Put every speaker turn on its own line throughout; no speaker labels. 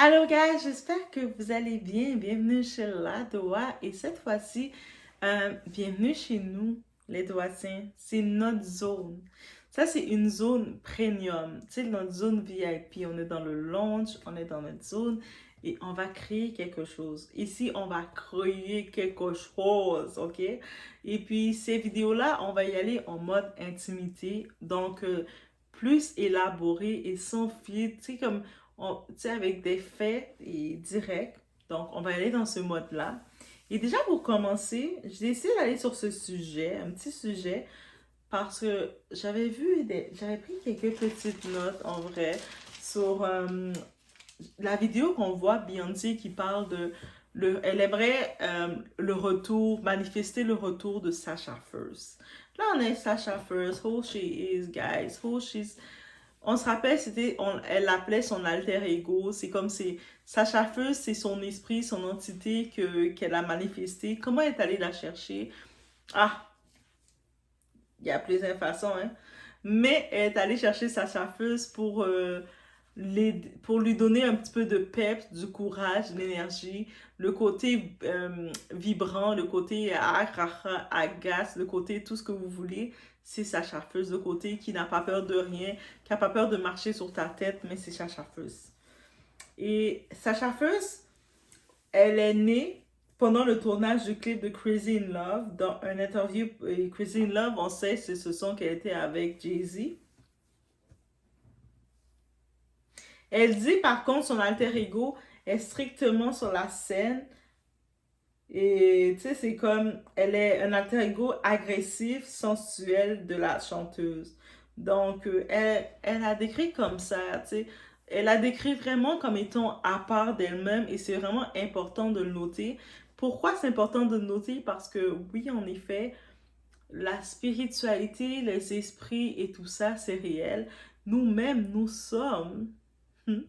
Alors, guys, j'espère que vous allez bien. Bienvenue chez La Doa. Et cette fois-ci, bienvenue chez nous, les Doitiens. C'est notre zone. Ça, c'est une zone premium. Tu sais, notre zone VIP. On est dans le lounge, on est dans notre zone et on va créer quelque chose. Ici, on va créer quelque chose, ok? Et puis, ces vidéos-là, on va y aller en mode intimité. Donc, plus élaboré et sans filtre. Tu sais, comme tu sais, avec des faits et directs. Donc, on va aller dans ce mode-là. Et déjà, pour commencer, j'ai décidé d'aller sur ce sujet, un petit sujet, parce que j'avais pris quelques petites notes, en vrai, sur la vidéo qu'on voit Beyoncé qui parle elle aimerait le retour, manifester le retour de Sasha First. Là, on est Sasha First, who she is, guys, who she's... On se rappelle, elle l'appelait son alter ego. C'est comme Sasha First, c'est son esprit, son entité qu'elle a manifesté. Comment elle est allée la chercher? Ah, il y a plusieurs façons, hein. Mais elle est allée chercher Sasha First pour lui donner un petit peu de pep, du courage, de l'énergie, le côté vibrant, le côté agace, le côté tout ce que vous voulez. C'est Sasha First, le côté qui n'a pas peur de rien, qui n'a pas peur de marcher sur ta tête, mais c'est Sasha First. Et Sasha First, elle est née pendant le tournage du clip de Crazy in Love. Dans un interview, Crazy in Love, on sait c'est ce son qu'elle était avec Jay-Z. Elle dit par contre son alter ego est strictement sur la scène. Et tu sais, c'est comme, elle est un alter ego agressif, sensuel de la chanteuse. Donc, elle a décrit comme ça, tu sais. Elle a décrit vraiment comme étant à part d'elle-même et c'est vraiment important de le noter. Pourquoi c'est important de le noter? Parce que oui, en effet, la spiritualité, les esprits et tout ça, c'est réel. Nous-mêmes, hmm,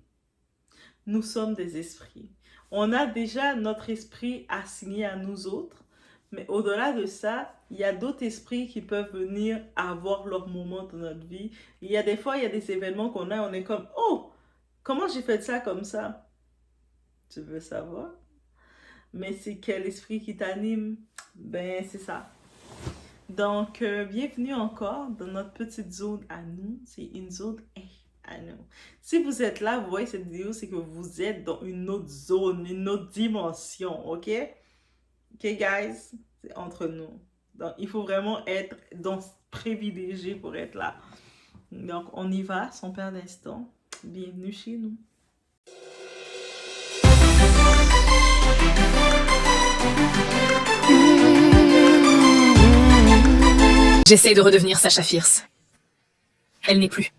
nous sommes des esprits. On a déjà notre esprit assigné à nous autres, mais au-delà de ça, il y a d'autres esprits qui peuvent venir avoir leur moment dans notre vie. Il y a des fois, il y a des événements qu'on a, on est comme, oh, comment j'ai fait ça comme ça? Tu veux savoir? Mais c'est quel esprit qui t'anime? Ben, c'est ça. Donc, bienvenue encore dans notre petite zone à nous. C'est une zone à nous. Si vous êtes là, vous voyez cette vidéo, c'est que vous êtes dans une autre zone, une autre dimension, ok? Ok, guys? C'est entre nous. Donc, il faut vraiment être privilégié pour être là. Donc, on y va, sans perdre d'instant. Bienvenue chez nous.
J'essaie de redevenir Sasha Fierce. Elle n'est plus,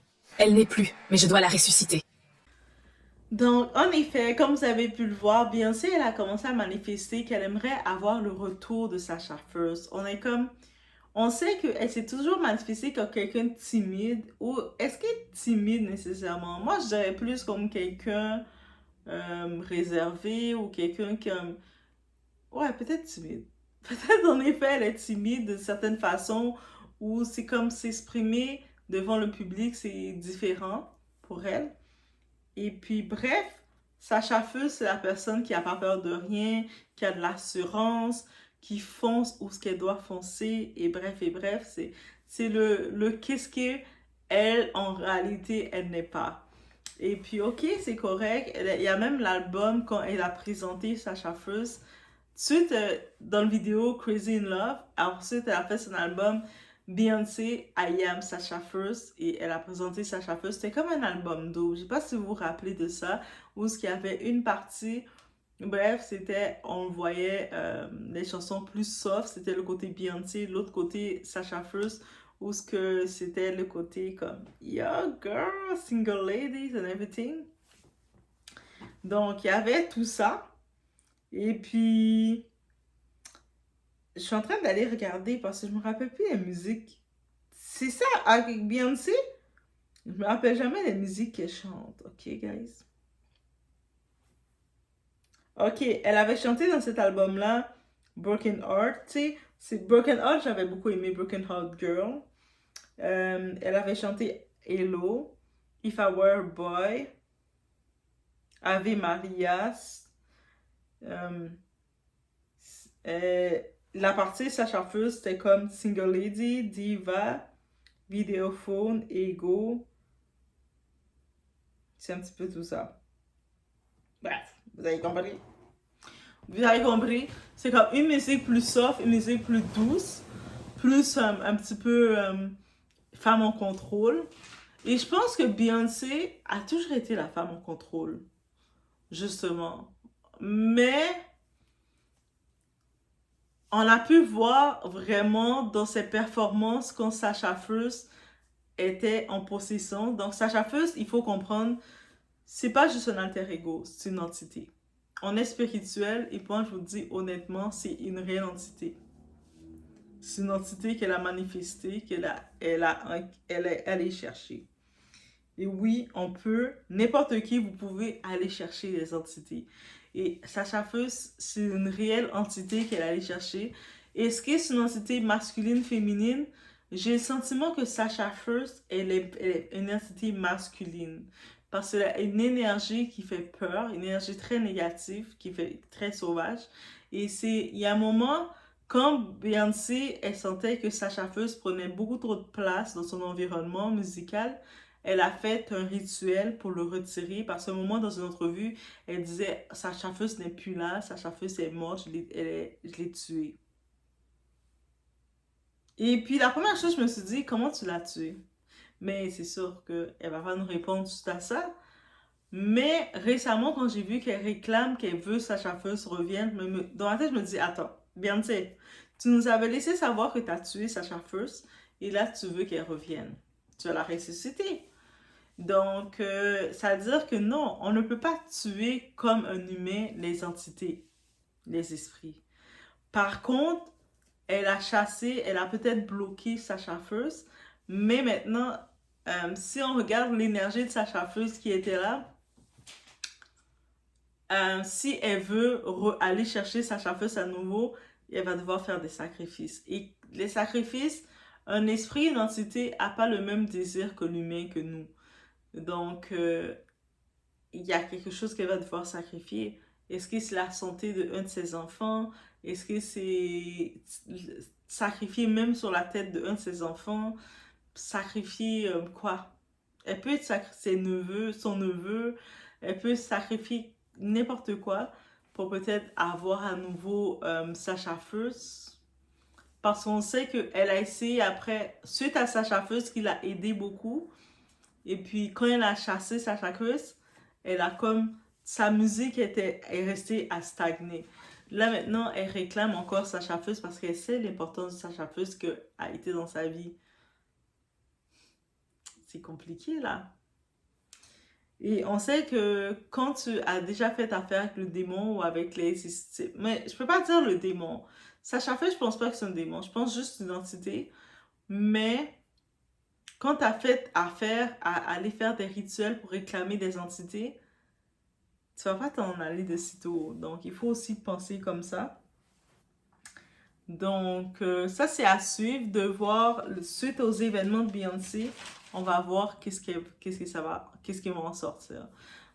mais je dois la ressusciter.
Donc, en effet, comme vous avez pu le voir, Beyoncé, elle a commencé à manifester qu'elle aimerait avoir le retour de Sasha First. On sait qu'elle s'est toujours manifestée comme quelqu'un de timide, ou est-ce qu'elle est timide nécessairement? Moi, je dirais plus comme quelqu'un réservé, ou quelqu'un comme... Ouais, peut-être timide. Peut-être en effet, elle est timide de certaines façons, ou c'est comme s'exprimer devant le public, c'est différent pour elle. Et puis, bref, Sasha First, c'est la personne qui n'a pas peur de rien, qui a de l'assurance, qui fonce où ce qu'elle doit foncer. Et bref, c'est le qu'est-ce qu'elle, en réalité, elle n'est pas. Et puis, ok, c'est correct. Il y a même l'album quand elle a présenté Sasha First. Ensuite, dans la vidéo Crazy in Love, ensuite, elle a fait son album Beyoncé, I Am Sasha First, et elle a présenté Sasha First. C'était comme un album double. Je sais pas si vous vous rappelez de ça, où il y avait une partie, bref, on voyait les chansons plus soft, c'était le côté Beyoncé, l'autre côté Sasha First, où c'était le côté comme Yo girl, single ladies and everything. Donc, il y avait tout ça. Et puis, je suis en train d'aller regarder parce que je me rappelle plus les musiques. C'est ça, avec Beyoncé, je me rappelle jamais les musiques qu'elle chante. Ok, guys? Ok, elle avait chanté dans cet album-là Broken Heart. Tu sais, c'est Broken Heart, j'avais beaucoup aimé Broken Heart Girl. Elle avait chanté Hello, If I Were a Boy. Ave Maria. Euh, la partie Sacha Fierce, c'était comme Single Lady, Diva, Vidéophone, Ego. C'est un petit peu tout ça. Bref, vous avez compris. Vous avez compris, c'est comme une musique plus soft, une musique plus douce, plus un petit peu femme en contrôle. Et je pense que Beyoncé a toujours été la femme en contrôle, justement. Mais on a pu voir vraiment dans ses performances quand Sasha Fierce était en possession. Donc Sasha Fierce, il faut comprendre, c'est pas juste un alter ego, c'est une entité. On est spirituel et moi je vous dis honnêtement, c'est une réelle entité. C'est une entité qu'elle a manifestée, elle est allée chercher. Et oui, on peut, n'importe qui, vous pouvez aller chercher les entités. Et Sasha Fierce, c'est une réelle entité qu'elle est allée chercher. Est-ce que c'est une entité masculine, féminine? J'ai le sentiment que Sasha Fierce, elle est une entité masculine. Parce qu'elle a une énergie qui fait peur, une énergie très négative, qui fait très sauvage. Et il y a un moment, quand Beyoncé, elle sentait que Sasha Fierce prenait beaucoup trop de place dans son environnement musical, elle a fait un rituel pour le retirer parce qu'à un moment dans une entrevue, elle disait Sasha Fierce n'est plus là, Sasha Fierce est morte, je l'ai tuée. Et puis la première chose, je me suis dit, comment tu l'as tuée? Mais c'est sûr qu'elle va pas nous répondre tout à ça. Mais récemment, quand j'ai vu qu'elle réclame qu'elle veut Sasha Fierce revienne, dans ma tête, je me dis, attends, Beyoncé, tu nous avais laissé savoir que tu as tué Sasha Fierce et là, tu veux qu'elle revienne. Tu vas la ressusciter. Donc, ça veut dire que non, on ne peut pas tuer comme un humain les entités, les esprits. Par contre, elle a chassé, elle a peut-être bloqué Sasha Fierce, mais maintenant, si on regarde l'énergie de Sasha Fierce qui était là, si elle veut aller chercher Sasha Fierce à nouveau, elle va devoir faire des sacrifices. Et les sacrifices, un esprit, une entité n'a pas le même désir que l'humain que nous. Donc, il y a quelque chose qu'elle va devoir sacrifier. Est-ce que c'est la santé d'un de ses enfants? Est-ce que c'est sacrifier même sur la tête d'un de ses enfants? Sacrifier quoi? Elle peut sacrifier son neveu. Elle peut sacrifier n'importe quoi pour peut-être avoir à nouveau Sasha Fierce. Parce qu'on sait qu'elle a essayé après, suite à Sasha Fierce, qui l'a aidé beaucoup. Et puis, quand elle a chassé Sasha Fierce, elle a comme... Sa musique est restée à stagner. Là, maintenant, elle réclame encore Sasha Fierce parce qu'elle sait l'importance de Sasha Fierce qu'elle a été dans sa vie. C'est compliqué, là. Et on sait que quand tu as déjà fait affaire avec le démon ou avec les... Mais je peux pas dire le démon. Sasha Fierce, je pense pas que c'est un démon. Je pense juste une entité. Mais quand tu as fait affaire à aller faire des rituels pour réclamer des entités, tu vas pas t'en aller de sitôt. Donc, il faut aussi penser comme ça. Donc, ça, c'est à suivre de voir, suite aux événements de Beyoncé, on va voir qu'est-ce qui va en sortir.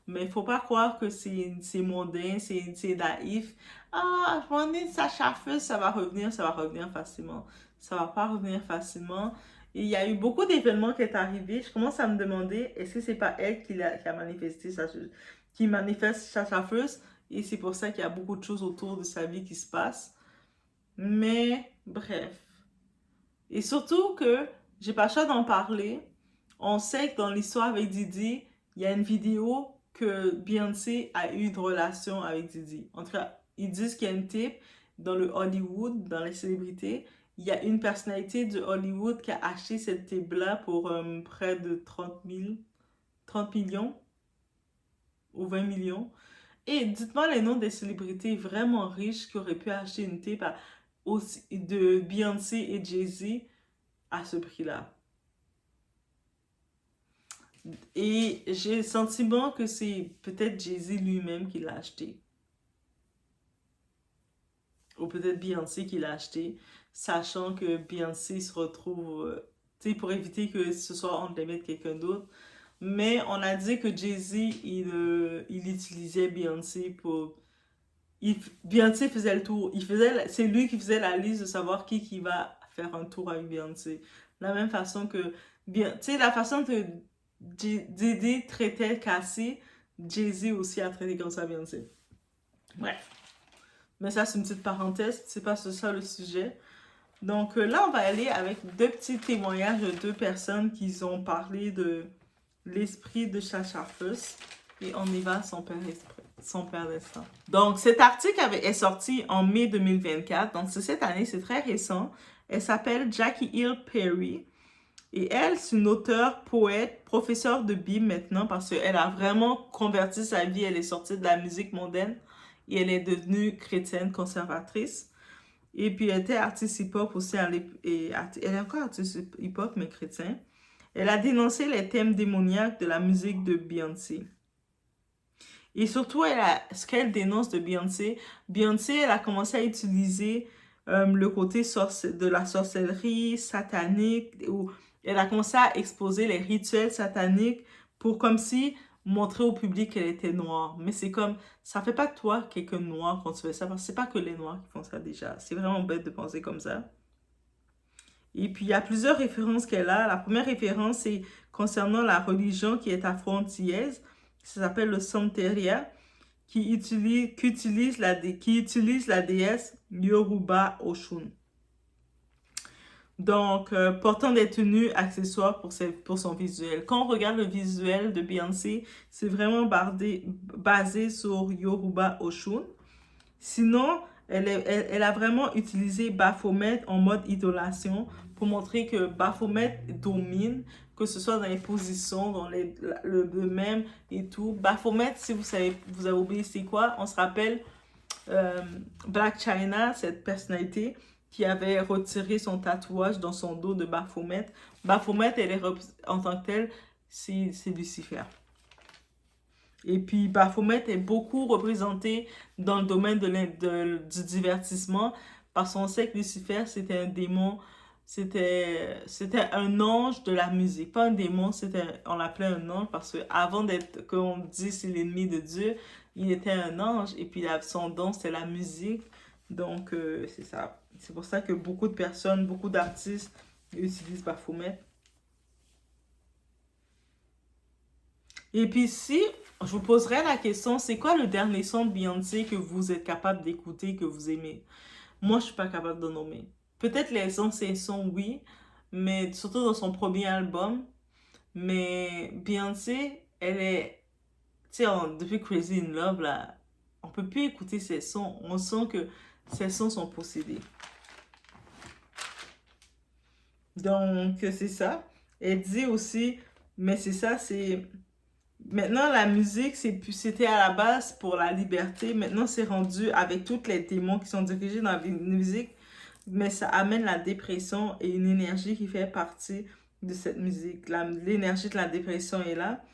Mais il faut pas croire que c'est mondain, c'est naïf. Ah, je m'en ai Sasha Fierce, ça va revenir facilement. Ça va pas revenir facilement. Et il y a eu beaucoup d'événements qui sont arrivés. Je commence à me demander, est-ce que c'est pas elle qui a manifesté qui manifeste Sasha Fierce? Et c'est pour ça qu'il y a beaucoup de choses autour de sa vie qui se passent. Mais, bref. Et surtout que, j'ai pas le choix d'en parler. On sait que dans l'histoire avec Didi, il y a une vidéo que Beyoncé a eu une relation avec Didi. En tout cas, ils disent qu'il y a une type dans le Hollywood, dans les célébrités. Il y a une personnalité de Hollywood qui a acheté cette type-là pour près de 30 millions ou 20 millions. Et dites-moi les noms des célébrités vraiment riches qui auraient pu acheter une tape de Beyoncé et Jay-Z à ce prix-là. Et j'ai le sentiment que c'est peut-être Jay-Z lui-même qui l'a acheté. Ou peut-être Beyoncé qui l'a acheté, sachant que Beyoncé se retrouve, tu sais, pour éviter que ce soit entre les mains de quelqu'un d'autre. mais on a dit que Jay-Z, il utilisait Beyoncé pour... Beyoncé faisait le tour. C'est lui qui faisait la liste de savoir qui va faire un tour avec Beyoncé. De la même façon que... Tu sais, la façon que Diddy traitait Cassie, Jay-Z aussi a traité comme ça Beyoncé. Bref. Mais ça, c'est une petite parenthèse. C'est pas ça le sujet. Donc là, on va aller avec deux petits témoignages de deux personnes qui ont parlé de l'esprit de Sasha Fierce. Et on y va, son père destin. Donc, cet article est sorti en mai 2024. Donc, c'est cette année, c'est très récent. Elle s'appelle Jackie Hill Perry. Et elle, c'est une auteure, poète, professeure de Bible maintenant parce qu'elle a vraiment converti sa vie. Elle est sortie de la musique mondaine et elle est devenue chrétienne conservatrice. Et puis, elle était artiste hip-hop aussi. Elle est encore artiste hip-hop, mais chrétien. Elle a dénoncé les thèmes démoniaques de la musique de Beyoncé. Et surtout, ce qu'elle dénonce de Beyoncé, elle a commencé à utiliser le côté de la sorcellerie satanique, où elle a commencé à exposer les rituels sataniques pour comme si montrer au public qu'elle était noire. Mais c'est comme, ça fait pas de toi quelqu'un de noir quand tu fais ça, parce que c'est pas que les noirs qui font ça déjà. C'est vraiment bête de penser comme ça. Et puis, il y a plusieurs références qu'elle a. La première référence, c'est concernant la religion qui est afro-antillaise. Ça s'appelle le Santeria, qui utilise la déesse Yoruba Oshun. Donc, portant des tenues accessoires pour son visuel. Quand on regarde le visuel de Beyoncé, c'est vraiment basé sur Yoruba Oshun. Sinon, elle a vraiment utilisé Baphomet en mode idolation pour montrer que Baphomet domine, que ce soit dans les positions, dans le même et tout. Baphomet, si vous avez oublié c'est quoi, on se rappelle Black China, cette personnalité qui avait retiré son tatouage dans son dos de Baphomet. Baphomet, en tant que telle, c'est Lucifer. Et puis, Baphomet est beaucoup représenté dans le domaine du divertissement parce qu'on sait que Lucifer, c'était un démon, c'était un ange de la musique. Pas un démon, on l'appelait un ange parce qu'avant qu'on dise c'est l'ennemi de Dieu, il était un ange et puis son don, c'est la musique. Donc, c'est ça. C'est pour ça que beaucoup de personnes, beaucoup d'artistes utilisent Baphomet. Et puis si je vous poserais la question, c'est quoi le dernier son de Beyoncé que vous êtes capable d'écouter, que vous aimez? Moi, je suis pas capable de nommer. Peut-être les anciens sons, oui, mais surtout dans son premier album. Mais Beyoncé, elle est... Tu sais, depuis Crazy in Love, là, on peut plus écouter ses sons. On sent que ses sons sont possédés. Donc, c'est ça. Elle dit aussi, mais c'est ça, c'est... Maintenant, la musique, c'était à la base pour la liberté. Maintenant, c'est rendu avec tous les démons qui sont dirigés dans la musique. Mais ça amène la dépression et une énergie qui fait partie de cette musique. L'énergie de la dépression est là.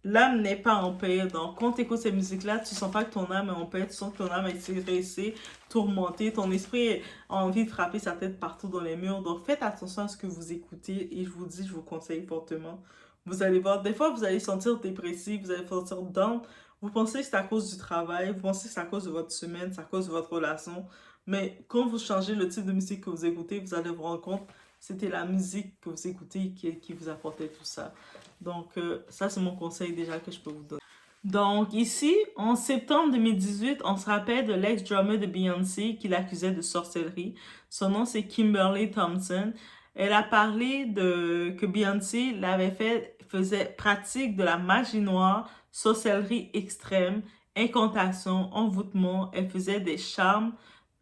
L'âme n'est pas en paix. Donc, quand tu écoutes cette musique-là, tu sens pas que ton âme est en paix. Tu sens que ton âme est stressée, tourmentée. Ton esprit a envie de frapper sa tête partout dans les murs. Donc, faites attention à ce que vous écoutez. Et je vous conseille fortement. Vous allez voir, des fois, vous allez sentir dépressif, vous allez sentir down. Vous pensez que c'est à cause du travail, vous pensez que c'est à cause de votre semaine, c'est à cause de votre relation. Mais quand vous changez le type de musique que vous écoutez, vous allez vous rendre compte que c'était la musique que vous écoutez qui vous apportait tout ça. Donc, ça, c'est mon conseil déjà que je peux vous donner. Donc, ici, en septembre 2018, on se rappelle de l'ex-drummer de Beyoncé qui l'accusait de sorcellerie. Son nom, c'est Kimberly Thompson. Elle a parlé que Beyoncé faisait pratique de la magie noire, sorcellerie extrême, incantation, envoûtement. Elle faisait des charmes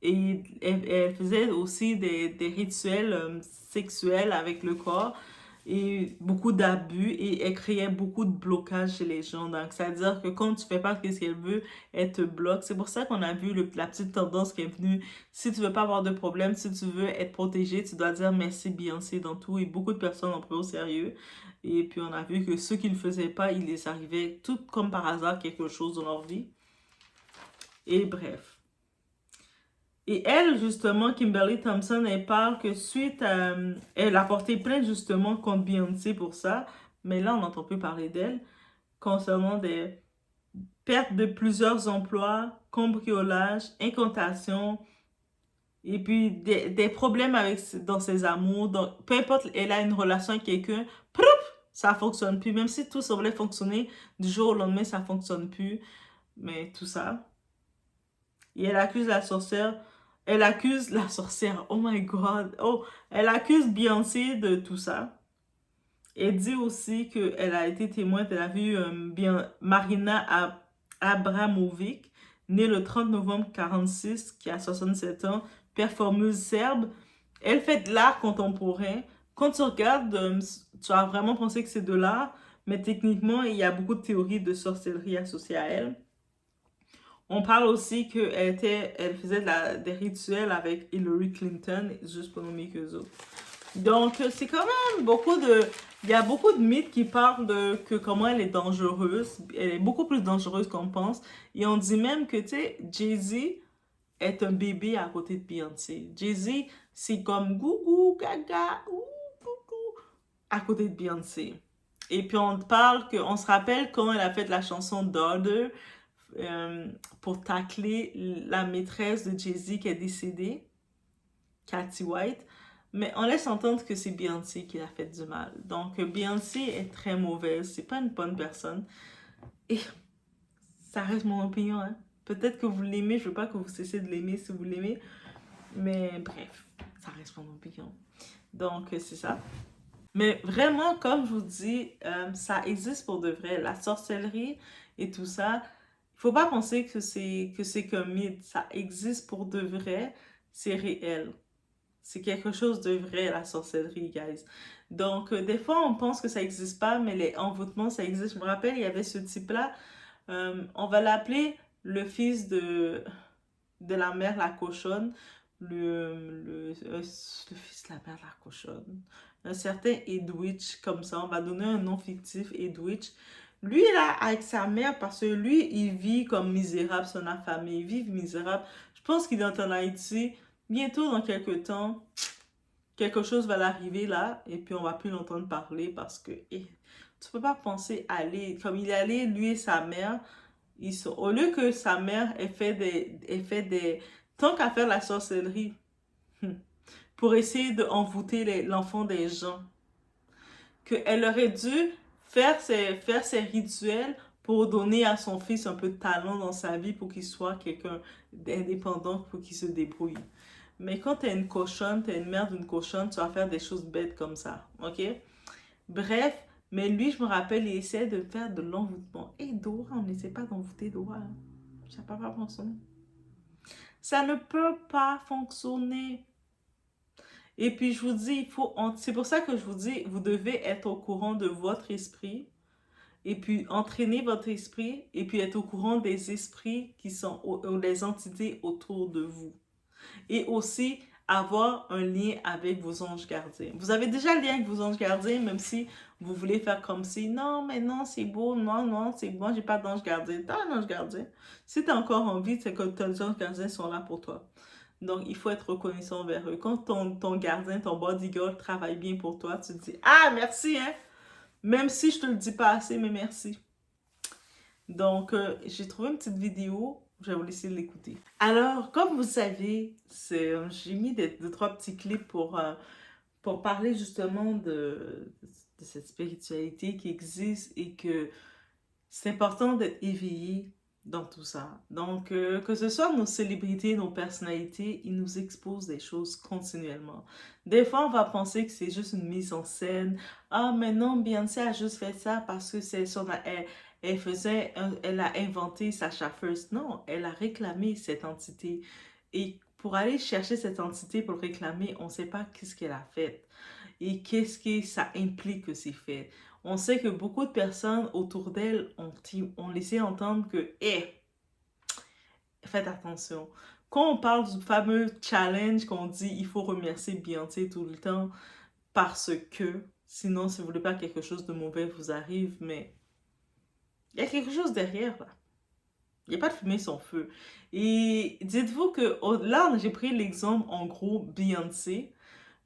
et elle faisait aussi des rituels sexuels avec le corps et beaucoup d'abus et elle créait beaucoup de blocages chez les gens. Donc, c'est-à-dire que quand tu fais pas ce qu'elle veut, elle te bloque. C'est pour ça qu'on a vu la petite tendance qui est venue. Si tu veux pas avoir de problème, si tu veux être protégé, tu dois dire merci Beyoncé dans tout. Et beaucoup de personnes ont pris au sérieux. Et puis, on a vu que ceux qui ne le faisaient pas, il les arrivait tout comme par hasard quelque chose dans leur vie. Et bref. Et elle, justement, Kimberly Thompson, elle parle que elle a porté plainte justement contre Beyoncé pour ça, mais là, on n'entend plus parler d'elle, concernant des pertes de plusieurs emplois, cambriolage, incantation, et puis des problèmes dans ses amours. Donc, peu importe, elle a une relation avec quelqu'un, proup, ça fonctionne plus. Même si tout semblait fonctionner, du jour au lendemain, ça fonctionne plus. Mais tout ça. Et elle accuse la sorcière. Elle accuse la sorcière. Oh my God. Oh, elle accuse Beyoncé de tout ça. Elle dit aussi qu'elle a été témoin, elle a vu Marina Abramovic, née le 30 novembre 1946, qui a 67 ans, performeuse serbe. Elle fait de l'art contemporain. Quand tu regardes, tu vas vraiment penser que c'est de l'art, mais techniquement, il y a beaucoup de théories de sorcellerie associées à elle. On parle aussi elle faisait des rituels avec Hillary Clinton, juste pour nommer qu'eux autres. Donc, c'est quand même il y a beaucoup de mythes qui parlent que comment elle est dangereuse. Elle est beaucoup plus dangereuse qu'on pense. Et on dit même que, tu sais, Jay-Z est un bébé à côté de Beyoncé. Jay-Z, c'est comme gougou, gaga, ouh, coucou, à côté de Beyoncé. Et puis on se rappelle quand elle a fait la chanson Daughter pour tacler la maîtresse de Jay-Z qui est décédée, Cathy White. Mais on laisse entendre que c'est Beyoncé qui a fait du mal. Donc Beyoncé est très mauvaise, c'est pas une bonne personne. Et ça reste mon opinion, hein. Peut-être que vous l'aimez, je veux pas que vous cessiez de l'aimer si vous l'aimez. Mais bref, ça reste mon opinion. Donc c'est ça. Mais vraiment, comme je vous dis, ça existe pour de vrai. La sorcellerie et tout ça, il faut pas penser que c'est qu'un mythe. Ça existe pour de vrai, c'est réel. C'est quelque chose de vrai, la sorcellerie, guys. Donc, des fois, on pense que ça n'existe pas, mais les envoûtements, ça existe. Je me rappelle, il y avait ce type-là. On va l'appeler le fils de la mère, la cochonne. Le fils de la mère, la cochonne. Un certain Edwidge, comme ça. On va donner un nom fictif, Edwidge. Lui, là, avec sa mère, parce que lui, il vit comme misérable, son affamé. Il vit misérable. Je pense qu'il est en Haïti. Bientôt, dans quelques temps, quelque chose va l'arriver là, et puis on va plus l'entendre parler parce que tu peux pas penser aller, comme il est allé, lui et sa mère, au lieu que sa mère ait fait tant qu'à faire la sorcellerie, pour essayer d'envoûter l'enfant des gens, qu'elle aurait dû faire ses rituels pour donner à son fils un peu de talent dans sa vie pour qu'il soit quelqu'un d'indépendant, pour qu'il se débrouille. Mais quand t'es une cochonne, t'es une mère d'une cochonne, tu vas faire des choses bêtes comme ça, ok? Bref, mais lui, je me rappelle, il essaie de faire de l'envoûtement. Et Dora, on n'essaie pas d'envoûter Dora. Hein. Ça ne peut pas fonctionner. Ça ne peut pas fonctionner. Et puis, je vous dis, c'est pour ça que je vous dis, vous devez être au courant de votre esprit. Et puis, entraîner votre esprit. Et puis, être au courant des esprits qui sont, ou des entités autour de vous. Et aussi avoir un lien avec vos anges gardiens. Vous avez déjà le lien avec vos anges gardiens, même si vous voulez faire comme si, non, mais non, c'est beau, non, non, c'est bon, j'ai pas d'ange gardien. T'as un ange gardien. Si t'as encore envie, c'est que tes anges gardiens sont là pour toi. Donc, il faut être reconnaissant envers eux. Quand ton gardien, ton bodyguard travaille bien pour toi, tu te dis, ah, merci, hein. Même si je te le dis pas assez, mais merci. Donc, j'ai trouvé une petite vidéo. Je vais vous laisser l'écouter. Alors, comme vous savez, j'ai mis deux, trois petits clips pour parler justement de cette spiritualité qui existe et que c'est important d'être éveillé dans tout ça. Donc, que ce soit nos célébrités, nos personnalités, ils nous exposent des choses continuellement. Des fois, on va penser que c'est juste une mise en scène. Ah, mais non, Beyoncé a juste fait ça parce que elle a inventé Sasha First. Non, elle a réclamé cette entité. Et pour aller chercher cette entité pour le réclamer, on ne sait pas qu'est-ce qu'elle a fait et qu'est-ce que ça implique que c'est fait. On sait que beaucoup de personnes autour d'elle ont laissé entendre que, faites attention. Quand on parle du fameux challenge qu'on dit, il faut remercier Beyoncé tout le temps parce que, sinon, si vous voulez pas que quelque chose de mauvais vous arrive, mais il y a quelque chose derrière, là. Il n'y a pas de fumée sans feu. Et dites-vous que là, j'ai pris l'exemple, en gros, Beyoncé,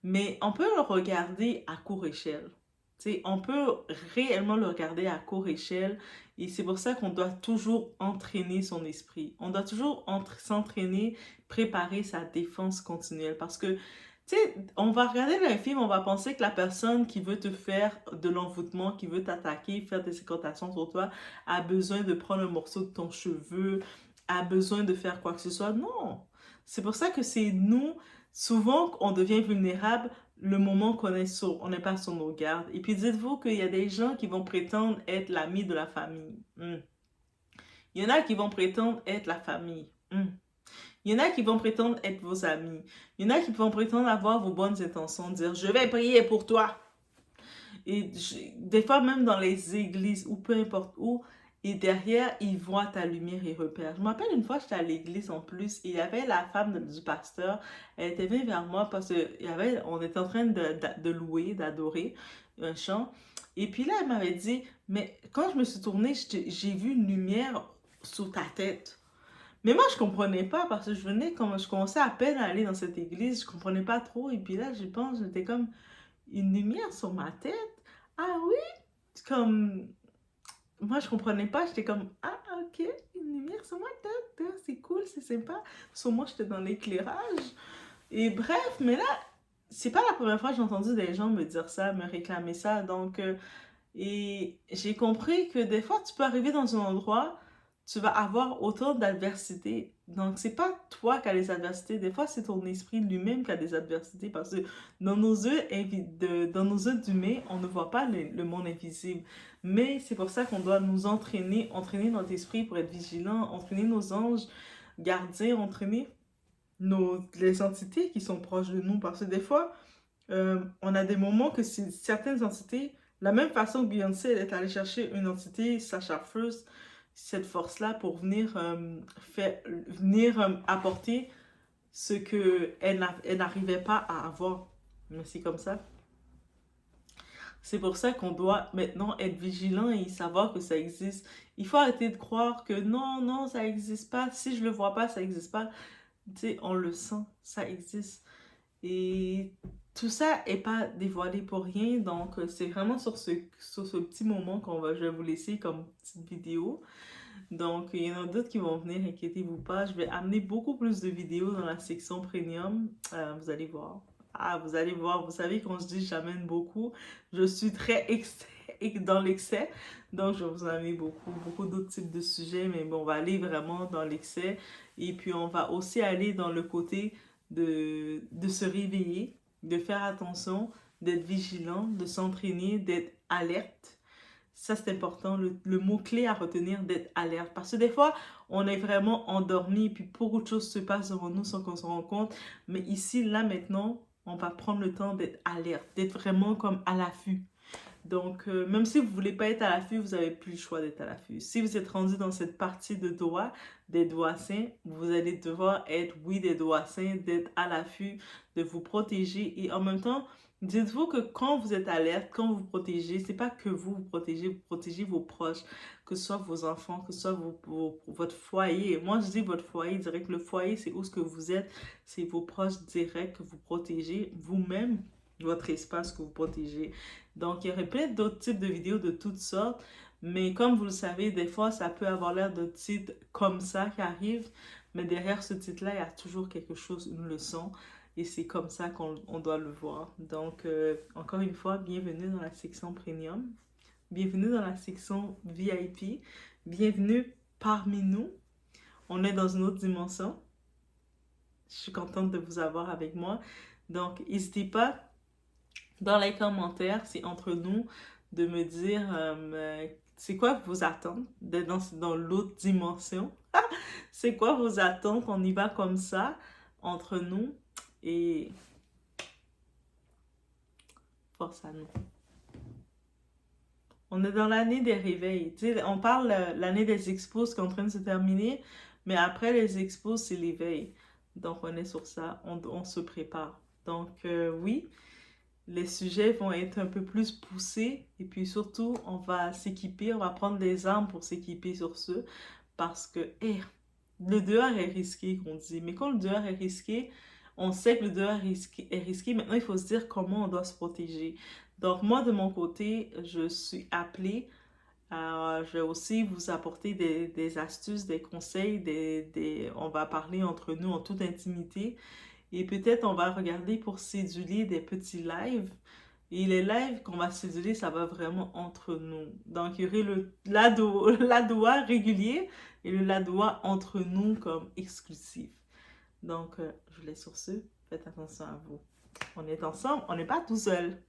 mais on peut le regarder à court échelle. sais, on peut réellement le regarder à courte échelle et c'est pour ça qu'on doit toujours entraîner son esprit. On doit toujours s'entraîner, préparer sa défense continuelle parce que, tu sais, on va regarder un film, on va penser que la personne qui veut te faire de l'envoûtement, qui veut t'attaquer, faire des incantations sur toi, a besoin de prendre un morceau de ton cheveu, a besoin de faire quoi que ce soit. Non! C'est pour ça que c'est nous, souvent, on devient vulnérable le moment on n'est pas sur nos gardes. Et puis dites-vous qu'il y a des gens qui vont prétendre être l'ami de la famille. Il y en a qui vont prétendre être la famille. Il y en a qui vont prétendre être vos amis. Il y en a qui vont prétendre avoir vos bonnes intentions, dire je vais prier pour toi. Et des fois même dans les églises ou peu importe où, et derrière, ils voient ta lumière et repèrent. Je me rappelle une fois, j'étais à l'église en plus, et il y avait la femme du pasteur. Elle était venue vers moi parce on était en train de louer, d'adorer un chant. Et puis là, elle m'avait dit, mais quand je me suis tournée, j'ai vu une lumière sur ta tête. Mais moi, je comprenais pas parce que je commençais à peine à aller dans cette église, je comprenais pas trop. Et puis là, j'étais comme une lumière sur ma tête. Ah oui? Comme moi, je comprenais pas. J'étais comme, ah, ok, une lumière sur ma tête. C'est cool, c'est sympa. Sur moi, j'étais dans l'éclairage. Et bref, mais là, c'est pas la première fois que j'ai entendu des gens me dire ça, me réclamer ça. Donc, et j'ai compris que des fois, tu peux arriver dans un endroit, tu vas avoir autant d'adversités. Donc, c'est pas toi qui as les adversités. Des fois, c'est ton esprit lui-même qui a des adversités parce que dans nos yeux d'humains, on ne voit pas le monde invisible. Mais c'est pour ça qu'on doit nous entraîner notre esprit pour être vigilant, entraîner nos anges gardiens, entraîner les entités qui sont proches de nous. Parce que des fois, on a des moments que certaines entités, la même façon que Beyoncé elle est allée chercher une entité, Sasha First, cette force-là pour venir apporter ce qu'elle elle n'arrivait pas à avoir. Mais c'est comme ça. C'est pour ça qu'on doit maintenant être vigilant et savoir que ça existe. Il faut arrêter de croire que non, non, ça n'existe pas. Si je le vois pas, ça n'existe pas. Tu sais, on le sent, ça existe. Et tout ça n'est pas dévoilé pour rien. Donc, c'est vraiment sur ce petit moment je vais vous laisser comme petite vidéo. Donc, il y en a d'autres qui vont venir, inquiétez-vous pas. Je vais amener beaucoup plus de vidéos dans la section premium. Vous allez voir. Ah, vous allez voir. Vous savez, quand je dis j'amène beaucoup, je suis très dans l'excès. Donc, je vais vous amener beaucoup d'autres types de sujets. Mais bon, on va aller vraiment dans l'excès. Et puis, on va aussi aller dans le côté de se réveiller, de faire attention, d'être vigilant, de s'entraîner, d'être alerte. Ça, c'est important. Le mot-clé à retenir, d'être alerte. Parce que des fois, on est vraiment endormi et puis beaucoup de choses se passent devant nous sans qu'on se rende compte. Mais ici, là, maintenant, on va prendre le temps d'être alerte, d'être vraiment comme à l'affût. Donc, même si vous ne voulez pas être à l'affût, vous n'avez plus le choix d'être à l'affût. Si vous êtes rendu dans cette partie de doigts, des doigts sains, vous allez devoir être, oui, des doigts sains, d'être à l'affût, de vous protéger. Et en même temps, dites-vous que quand vous êtes alerte, quand vous protégez, c'est pas que vous protégez vos proches, que ce soit vos enfants, que ce soit votre foyer. Moi, je dis votre foyer, je dirais que le foyer, c'est où ce que vous êtes, c'est vos proches directs que vous protégez, vous-même, votre espace que vous protégez. Donc, il y aurait plein d'autres types de vidéos de toutes sortes, mais comme vous le savez, des fois, ça peut avoir l'air de titres comme ça qui arrivent, mais derrière ce titre-là, il y a toujours quelque chose, une leçon, et c'est comme ça qu'on doit le voir. Donc, encore une fois, bienvenue dans la section Premium, bienvenue dans la section VIP, bienvenue parmi nous. On est dans une autre dimension. Je suis contente de vous avoir avec moi. Donc, n'hésitez pas dans les commentaires, c'est entre nous de me dire c'est quoi vos attentes d'être dans l'autre dimension. C'est quoi vos attentes? On y va comme ça, entre nous, et force à nous. On est dans l'année des réveils. Tu sais, on parle l'année des expos qui est en train de se terminer, mais après les expos, c'est l'éveil. Donc, on est sur ça, on se prépare. Donc, oui, les sujets vont être un peu plus poussés et puis surtout, on va s'équiper, on va prendre des armes pour s'équiper sur ce parce que le dehors est risqué, qu'on dit. Mais quand le dehors est risqué, On sait que le dehors est risqué. Maintenant, il faut se dire comment on doit se protéger. Donc, moi, de mon côté, je suis appelée. Je vais aussi vous apporter des astuces, des conseils, on va parler entre nous en toute intimité. Et peut-être on va regarder pour céduler des petits lives. Et les lives qu'on va céduler, ça va vraiment entre nous. Donc, il y aurait le ladoua régulier et le ladoua entre nous comme exclusif. Donc, je vous laisse sur ce. Faites attention à vous. On est ensemble, on n'est pas tout seul.